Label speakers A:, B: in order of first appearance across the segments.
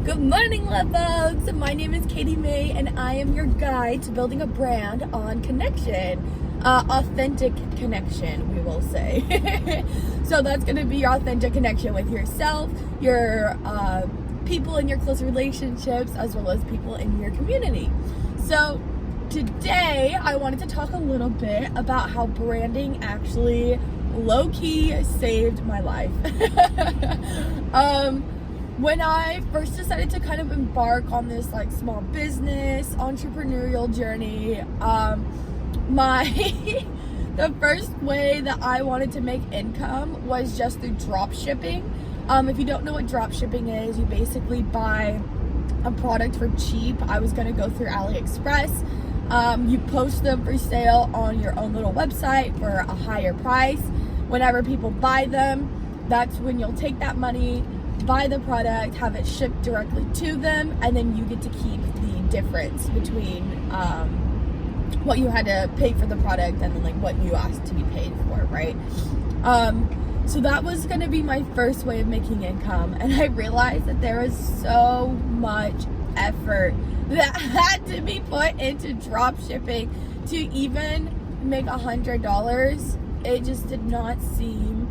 A: Good morning, love bugs. My name is Katie May, and I am your guide to building a brand on connection. Authentic connection, we will say. So that's going to be your authentic connection with yourself, your people in your close relationships, as well as people in your community. So today, I wanted to talk a little bit about how branding actually low-key saved my life. When I first decided to kind of embark on this like small business entrepreneurial journey, the first way that I wanted to make income was just through drop shipping. If you don't know what drop shipping is, you basically buy a product for cheap. I was gonna go through AliExpress. You post them for sale on your own little website for a higher price. Whenever people buy them, that's when you'll take that money, buy the product, have it shipped directly to them, and then you get to keep the difference between what you had to pay for the product and then like what you asked to be paid for, right? So that was going to be my first way of making income, and I realized that there was so much effort that had to be put into drop shipping to even make $100. It just did not seem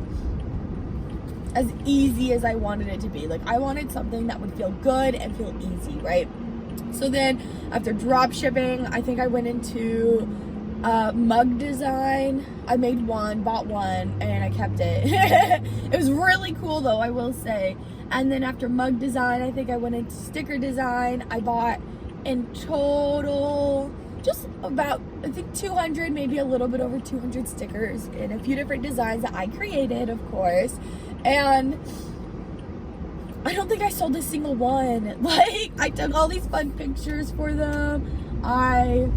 A: as easy as I wanted it to be. Like, I wanted something that would feel good and feel easy, right? So then after drop shipping, I think I went into mug design. I made one, bought one, and I kept it. It was really cool though, I will say. And then after mug design, I think I went into sticker design. I bought in total just about, I think 200, maybe a little bit over 200 stickers in a few different designs that I created, of course. And I don't think I sold a single one. Like, I took all these fun pictures for them. I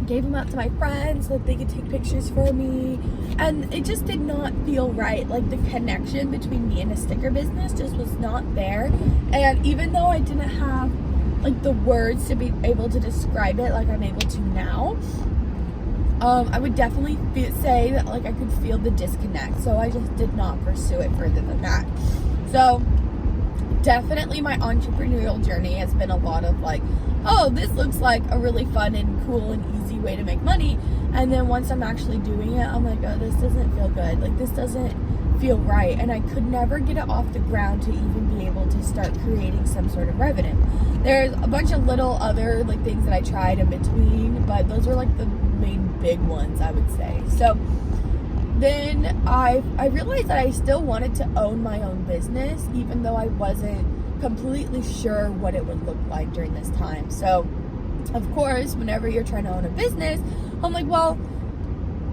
A: gave them out to my friends so that they could take pictures for me. And it just did not feel right. Like, the connection between me and a sticker business just was not there. And even though I didn't have like the words to be able to describe it like I'm able to now, I would definitely say that like I could feel the disconnect. So I just did not pursue it further than that. So definitely my entrepreneurial journey has been a lot of like, oh, this looks like a really fun and cool and easy way to make money. And then once I'm actually doing it, I'm like, oh, this doesn't feel good. Like, this doesn't feel right. And I could never get it off the ground to even be able to start creating some sort of revenue. There's a bunch of little other like things that I tried in between, but those were like the main big ones, I would say. So then I realized that I still wanted to own my own business, even though I wasn't completely sure what it would look like during this time. So of course, whenever you're trying to own a business, I'm like, well,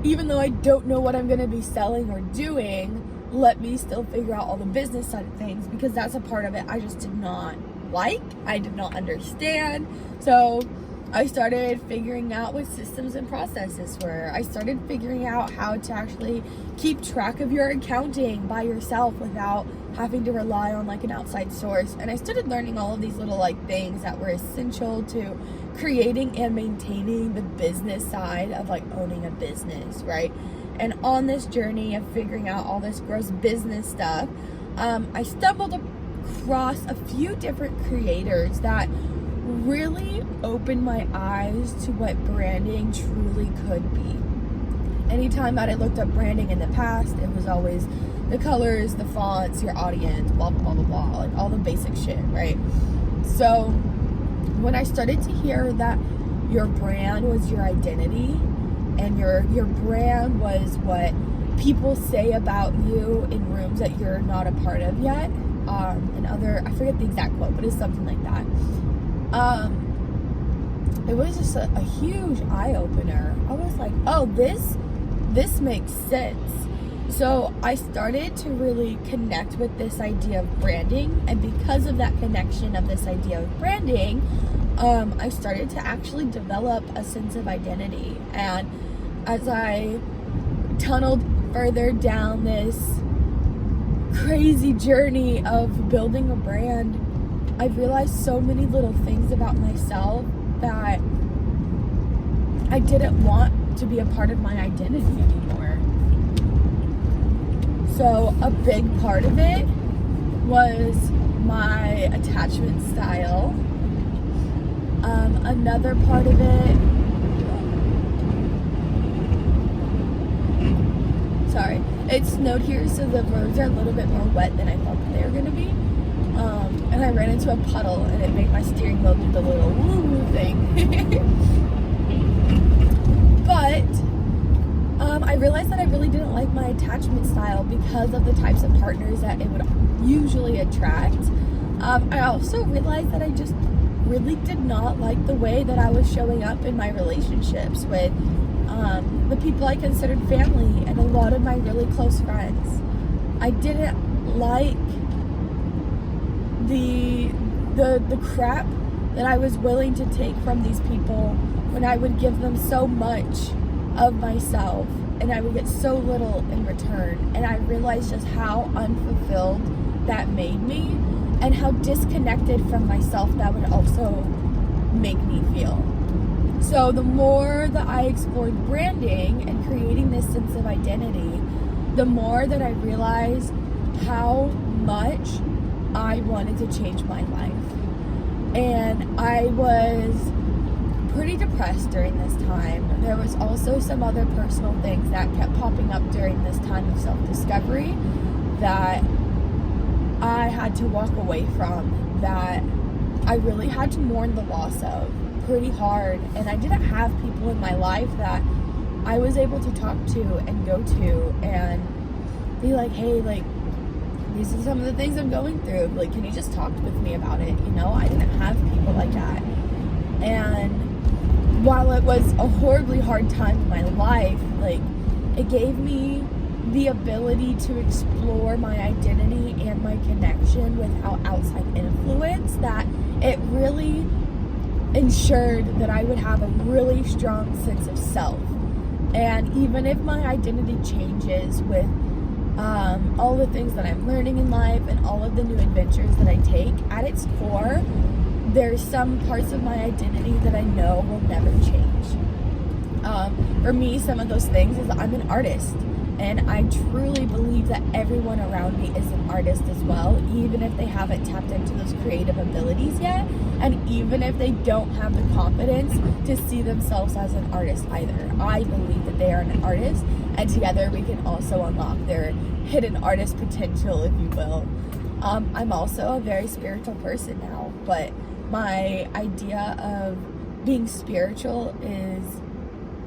A: even though I don't know what I'm going to be selling or doing, let me still figure out all the business side of things, because that's a part of it I just did not like. I did not understand. So I started figuring out what systems and processes were. I started figuring out how to actually keep track of your accounting by yourself without having to rely on like an outside source. And I started learning all of these little like things that were essential to creating and maintaining the business side of like owning a business, right? And on this journey of figuring out all this gross business stuff, I stumbled across a few different creators that really opened my eyes to what branding truly could be. Anytime that I looked up branding in the past, it was always the colors, the fonts, your audience, blah, blah, blah, blah, like all the basic shit, right? So when I started to hear that your brand was your identity and your brand was what people say about you in rooms that you're not a part of yet, and other, I forget the exact quote, but it's something like that. It was just a huge eye-opener. I was like, oh, this makes sense. So I started to really connect with this idea of branding, and because of that connection of this idea of branding, I started to actually develop a sense of identity. And as I tunneled further down this crazy journey of building a brand, I realized so many little things about myself that I didn't want to be a part of my identity anymore. So a big part of it was my attachment style. Another part of it, sorry, it snowed here, so the roads are a little bit more wet than I thought that they were going to be. And I ran into a puddle, and it made my steering wheel do the little woo-woo thing. But I realized that I really didn't like my attachment style because of the types of partners that it would usually attract. I also realized that I just really did not like the way that I was showing up in my relationships with the people I considered family and a lot of my really close friends. I didn't like the crap that I was willing to take from these people when I would give them so much of myself and I would get so little in return. And I realized just how unfulfilled that made me and how disconnected from myself that would also make me feel. So the more that I explored branding and creating this sense of identity, the more that I realized how much I wanted to change my life. And I was pretty depressed during this time. There was also some other personal things that kept popping up during this time of self-discovery that I had to walk away from, that I really had to mourn the loss of pretty hard. And I didn't have people in my life that I was able to talk to and go to and be like, hey, like, these are some of the things I'm going through. Like, can you just talk with me about it? You know, I didn't have people like that. And while it was a horribly hard time in my life, like, it gave me the ability to explore my identity and my connection without outside influence, that it really ensured that I would have a really strong sense of self. And even if my identity changes with all the things that I'm learning in life and all of the new adventures that I take, at its core, there's some parts of my identity that I know will never change. For me, some of those things is I'm an artist. And I truly believe that everyone around me is an artist as well, even if they haven't tapped into those creative abilities yet, and even if they don't have the confidence to see themselves as an artist either. I believe that they are an artist, and together we can also unlock their hidden artist potential, if you will. I'm also a very spiritual person now, but my idea of being spiritual is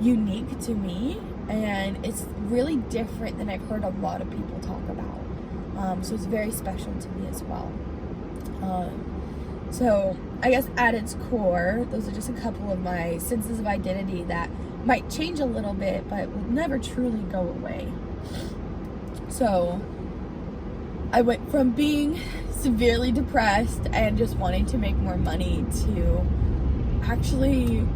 A: unique to me. And it's really different than I've heard a lot of people talk about. So it's very special to me as well. So I guess at its core, those are just a couple of my senses of identity that might change a little bit, but will never truly go away. So I went from being severely depressed and just wanting to make more money to actually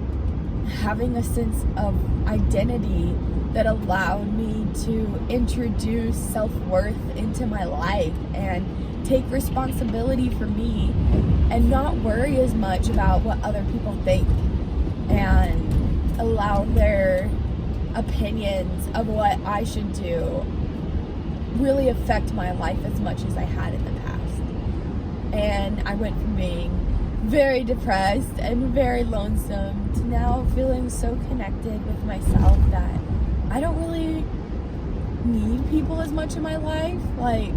A: having a sense of identity that allowed me to introduce self-worth into my life and take responsibility for me and not worry as much about what other people think and allow their opinions of what I should do really affect my life as much as I had in the past. And I went from being very depressed and very lonesome to now feeling so connected with myself that I don't really need people as much in my life. Like,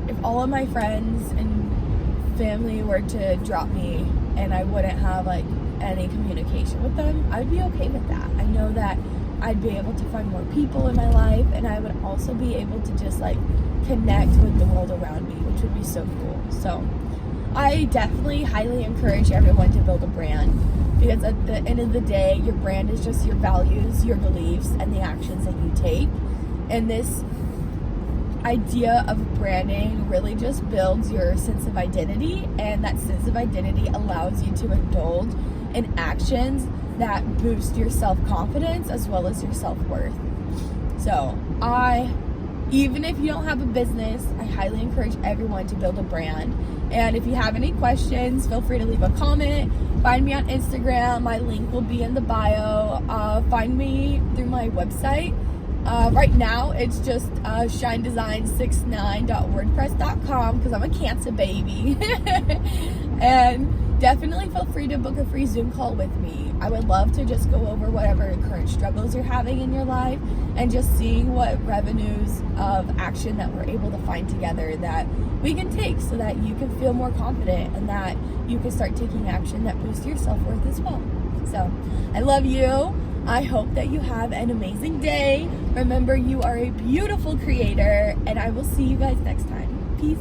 A: if all of my friends and family were to drop me and I wouldn't have like any communication with them, I'd be okay with that. I know that I'd be able to find more people in my life, and I would also be able to just like connect with the world around me, which would be so cool. So I definitely highly encourage everyone to build a brand, because at the end of the day, your brand is just your values, your beliefs, and the actions that you take. And this idea of branding really just builds your sense of identity, and that sense of identity allows you to indulge in actions that boost your self-confidence as well as your self-worth. So even if you don't have a business, I highly encourage everyone to build a brand. And if you have any questions, feel free to leave a comment. Find me on Instagram. My link will be in the bio. Find me through my website Right now, it's just shinedesign69.wordpress.com because I'm a Cancer baby. And definitely feel free to book a free Zoom call with me. I would love to just go over whatever current struggles you're having in your life and just seeing what revenues of action that we're able to find together that we can take so that you can feel more confident and that you can start taking action that boosts your self-worth as well. So, I love you. I hope that you have an amazing day. Remember, you are a beautiful creator, and I will see you guys next time. Peace.